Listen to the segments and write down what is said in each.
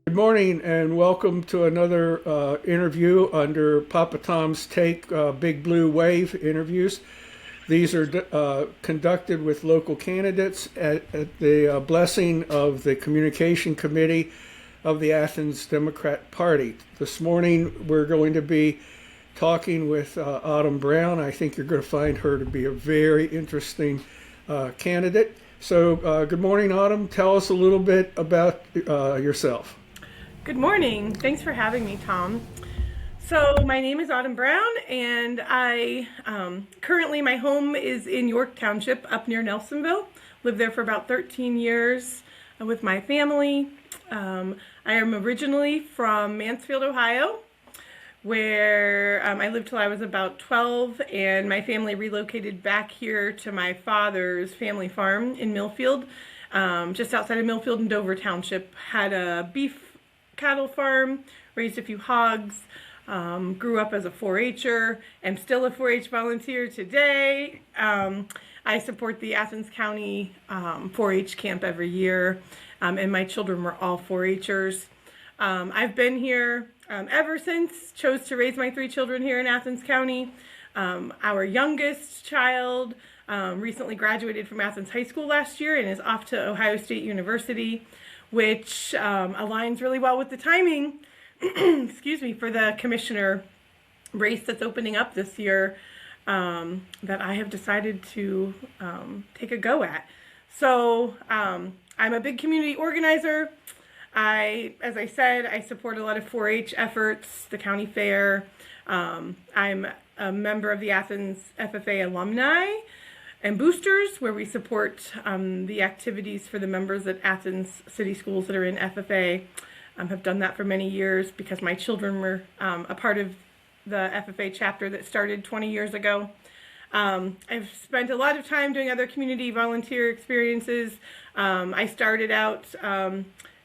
Good morning and welcome to another interview under Papa Tom's Take Big Blue Wave interviews. These are conducted with local candidates at the blessing of the Communication Committee of the Athens Democrat Party. This morning we're going to be talking with Autumn Brown. I think you're going to find her to be a very interesting candidate. So good morning, Autumn. Tell us a little bit about yourself. Good morning. Thanks for having me, Tom. So my name is Autumn Brown, and I currently my home is in York Township up near Nelsonville. Lived there for about 13 years with my family. I am originally from Mansfield, Ohio, where I lived till I was about 12, and my family relocated back here to my father's family farm in Millfield, just outside of Millfield in Dover Township. Had a beef cattle farm, raised a few hogs, grew up as a 4-H'er, am still a 4-H volunteer today. I support the Athens County 4-H camp every year, and my children were all 4-H'ers. I've been here ever since, chose to raise my 3 children here in Athens County. Our youngest child recently graduated from Athens High School last year and is off to Ohio State University, which aligns really well with the timing, excuse me, for the commissioner race that's opening up this year that I have decided to take a go at. So I'm a big community organizer. As I said, I support a lot of 4-H efforts, the county fair. I'm a member of the Athens FFA alumni and boosters, where we support the activities for the members at Athens City Schools that are in FFA. Have done that for many years because my children were a part of the FFA chapter that started 20 years ago. I've spent a lot of time doing other community volunteer experiences. I started out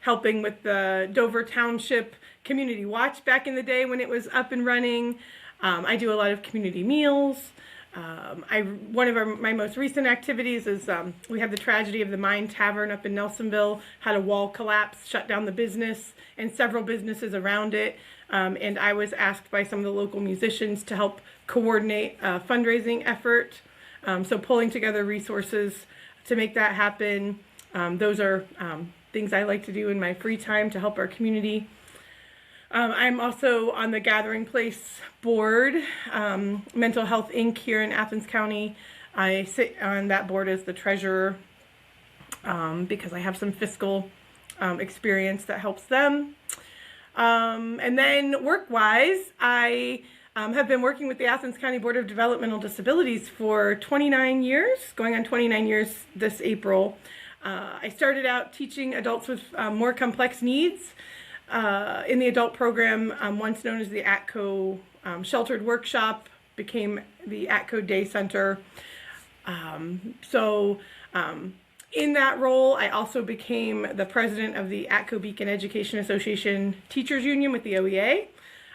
helping with the Dover Township Community Watch back in the day when it was up and running. I do a lot of community meals. One of my most recent activities is we had the tragedy of the Mine Tavern up in Nelsonville, had a wall collapse, shut down the business and several businesses around it. And I was asked by some of the local musicians to help coordinate a fundraising effort. So pulling together resources to make that happen. Those are things I like to do in my free time to help our community. I'm also on the Gathering Place board, Mental Health Inc. here in Athens County. I sit on that board as the treasurer because I have some fiscal experience that helps them. And then work-wise, I have been working with the Athens County Board of Developmental Disabilities for 29 years, going on 29 years this April. I started out teaching adults with more complex needs in the adult program, once known as the ATCO Sheltered Workshop, became the ATCO Day Center. In that role, I also became the president of the ATCO Beacon Education Association Teachers Union with the OEA.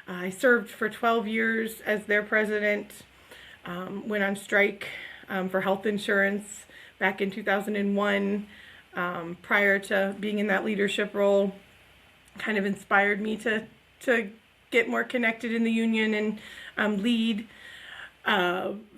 I served for 12 years as their president, went on strike for health insurance back in 2001. Prior to being in that leadership role, kind of inspired me to get more connected in the union and lead.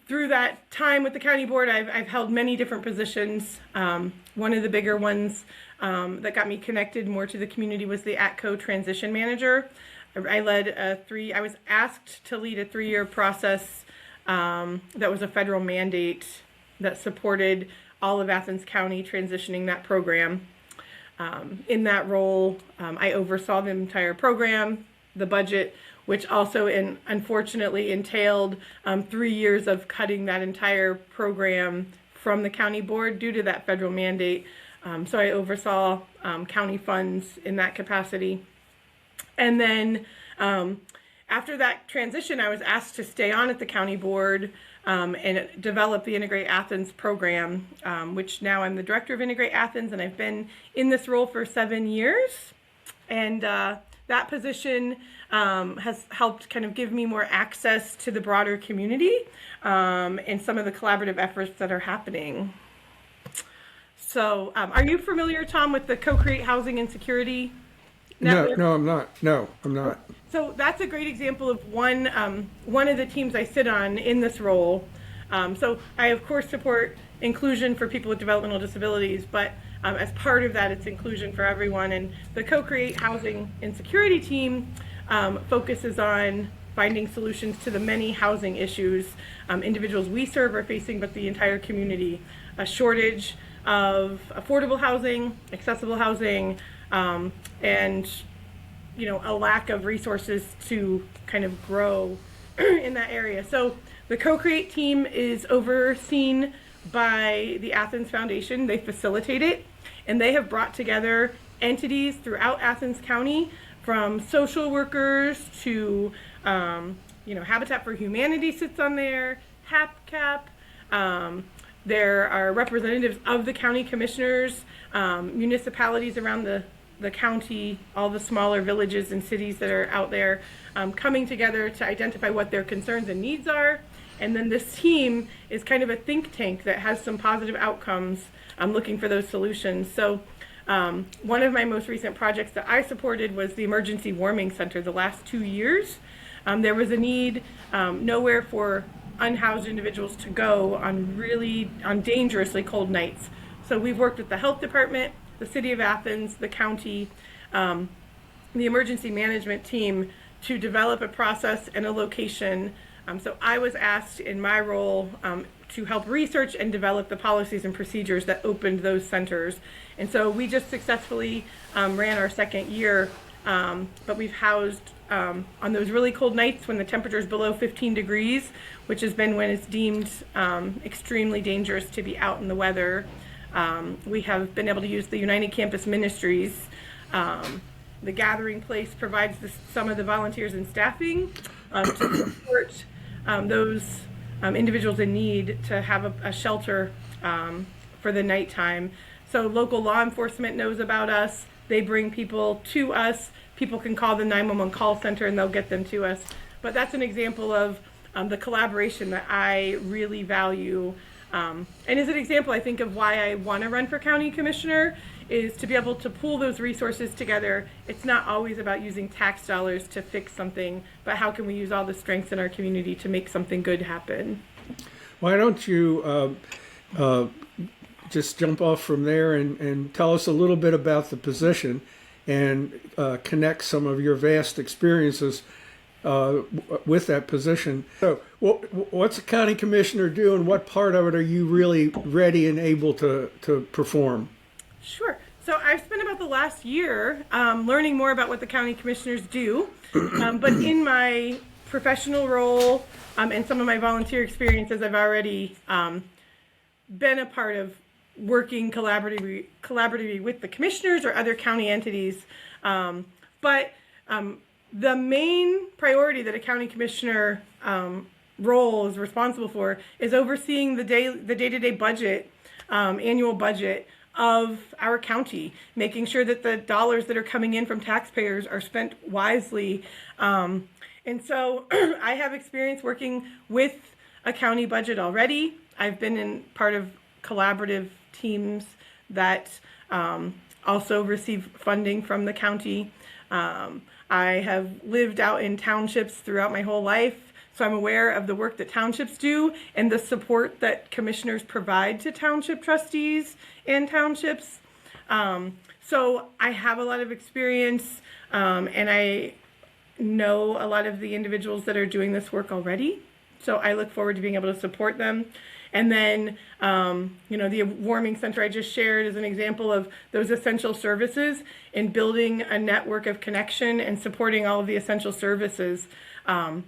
Through that time with the county board, I've held many different positions. One of the bigger ones that got me connected more to the community was the ATCO transition manager. I was asked to lead a 3-year process that was a federal mandate that supported all of Athens County transitioning that program. In that role, I oversaw the entire program, the budget, which also unfortunately entailed 3 years of cutting that entire program from the county board due to that federal mandate. So I oversaw county funds in that capacity. And then after that transition, I was asked to stay on at the county board and develop the Integrate Athens program, which now I'm the director of Integrate Athens, and I've been in this role for 7 years. And that position has helped kind of give me more access to the broader community and some of the collaborative efforts that are happening. So are you familiar, Tom, with the Co-Create Housing and Security No, network. no, I'm not. No, I'm not. So that's a great example of one of the teams I sit on in this role. So I of course support inclusion for people with developmental disabilities, but as part of that, it's inclusion for everyone. And the Co-Create Housing and Security team focuses on finding solutions to the many housing issues individuals we serve are facing, but the entire community. A shortage of affordable housing, accessible housing, and a lack of resources to kind of grow in that area. So the Co-Create team is overseen by the Athens Foundation. They facilitate it, and they have brought together entities throughout Athens County, from social workers to Habitat for Humanity sits on there, HAPCAP. There are representatives of the county commissioners, municipalities around the county, all the smaller villages and cities that are out there, coming together to identify what their concerns and needs are. And then this team is kind of a think tank that has some positive outcomes, looking for those solutions. So one of my most recent projects that I supported was the Emergency Warming Center the last 2 years. There was a need nowhere for unhoused individuals to go on dangerously cold nights. So we've worked with the health department, the city of Athens, the county, the emergency management team to develop a process and a location. So I was asked in my role to help research and develop the policies and procedures that opened those centers. And so we just successfully ran our second year, but we've housed on those really cold nights when the temperature is below 15 degrees, which has been when it's deemed extremely dangerous to be out in the weather. We have been able to use the United Campus Ministries. The gathering place provides some of the volunteers and staffing to support those individuals in need to have a shelter for the nighttime. So local law enforcement knows about us. They bring people to us. People can call the 911 call center and they'll get them to us. But that's an example of the collaboration that I really value. And as an example, I think of why I want to run for county commissioner is to be able to pool those resources together. It's not always about using tax dollars to fix something, but how can we use all the strengths in our community to make something good happen? Why don't you just jump off from there and tell us a little bit about the position and connect some of your vast experiences with that position. So what's a county commissioner do, and what part of it are you really ready and able to perform? Sure. So I've spent about the last year learning more about what the county commissioners do, but in my professional role and some of my volunteer experiences, I've already been a part of working collaboratively with the commissioners or other county entities. But the main priority that a county commissioner role is responsible for is overseeing the day-to-day budget, annual budget of our county, making sure that the dollars that are coming in from taxpayers are spent wisely. And so I have experience working with a county budget already. I've been in part of collaborative teams that also receive funding from the county. I have lived out in townships throughout my whole life, so I'm aware of the work that townships do and the support that commissioners provide to township trustees and townships. So I have a lot of experience, and I know a lot of the individuals that are doing this work already. So I look forward to being able to support them. And then, the warming center I just shared is an example of those essential services in building a network of connection and supporting all of the essential services. And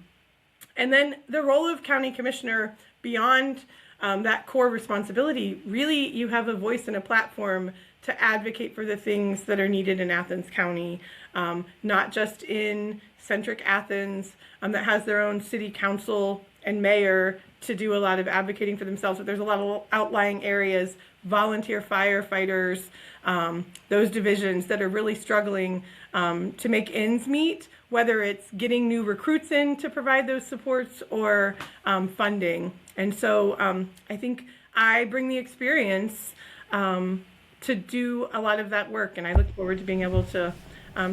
then the role of county commissioner beyond that core responsibility, really you have a voice and a platform to advocate for the things that are needed in Athens County, not just in centric Athens that has their own city council and mayor to do a lot of advocating for themselves, but there's a lot of outlying areas, volunteer firefighters, those divisions that are really struggling to make ends meet, whether it's getting new recruits in to provide those supports or funding. And so I think I bring the experience to do a lot of that work, and I look forward to being able to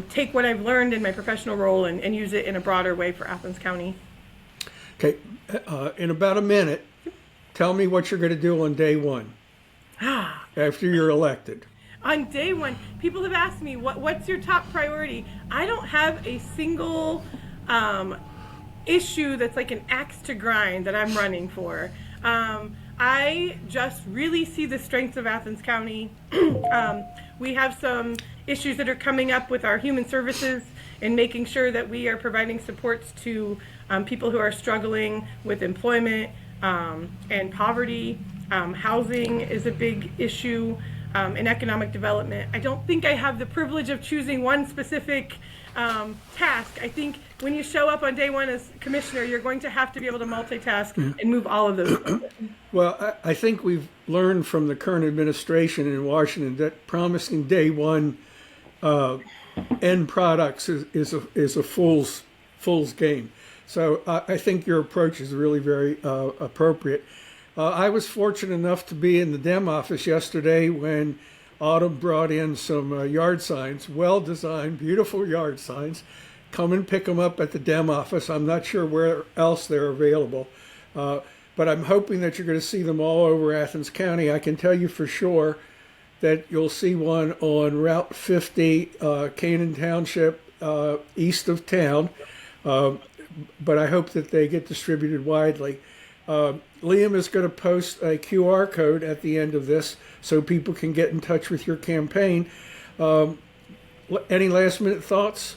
take what I've learned in my professional role and use it in a broader way for Athens County. Okay, in about a minute, tell me what you're going to do on day one after you're elected. On day one, people have asked me, what's your top priority? I don't have a single issue that's like an axe to grind that I'm running for. I just really see the strengths of Athens County. We have some issues that are coming up with our human services and making sure that we are providing supports to people who are struggling with employment and poverty. Housing is a big issue in economic development. I don't think I have the privilege of choosing one specific task. I think when you show up on day one as commissioner, you're going to have to be able to multitask and move all of those forward. Well, I think we've learned from the current administration in Washington that promising day one end products is a fool's game. So I think your approach is really very appropriate. I was fortunate enough to be in the Dem office yesterday when Autumn brought in some yard signs, well-designed, beautiful yard signs. Come and pick them up at the Dem office. I'm not sure where else they're available, but I'm hoping that you're going to see them all over Athens County. I can tell you for sure that you'll see one on Route 50, Canaan Township, east of town, but I hope that they get distributed widely. Liam is going to post a QR code at the end of this so people can get in touch with your campaign. Any last minute thoughts?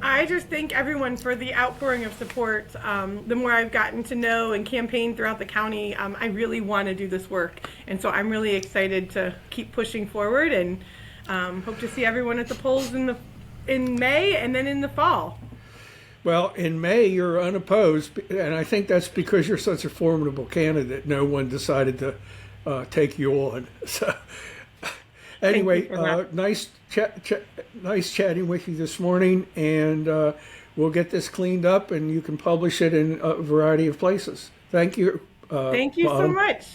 I just thank everyone for the outpouring of support. The more I've gotten to know and campaign throughout the county, I really want to do this work. And so I'm really excited to keep pushing forward and hope to see everyone at the polls in May and then in the fall. Well, in May, you're unopposed, and I think that's because you're such a formidable candidate. No one decided to take you on. So, anyway, nice chatting with you this morning, and we'll get this cleaned up, and you can publish it in a variety of places. Thank you. Thank you so much.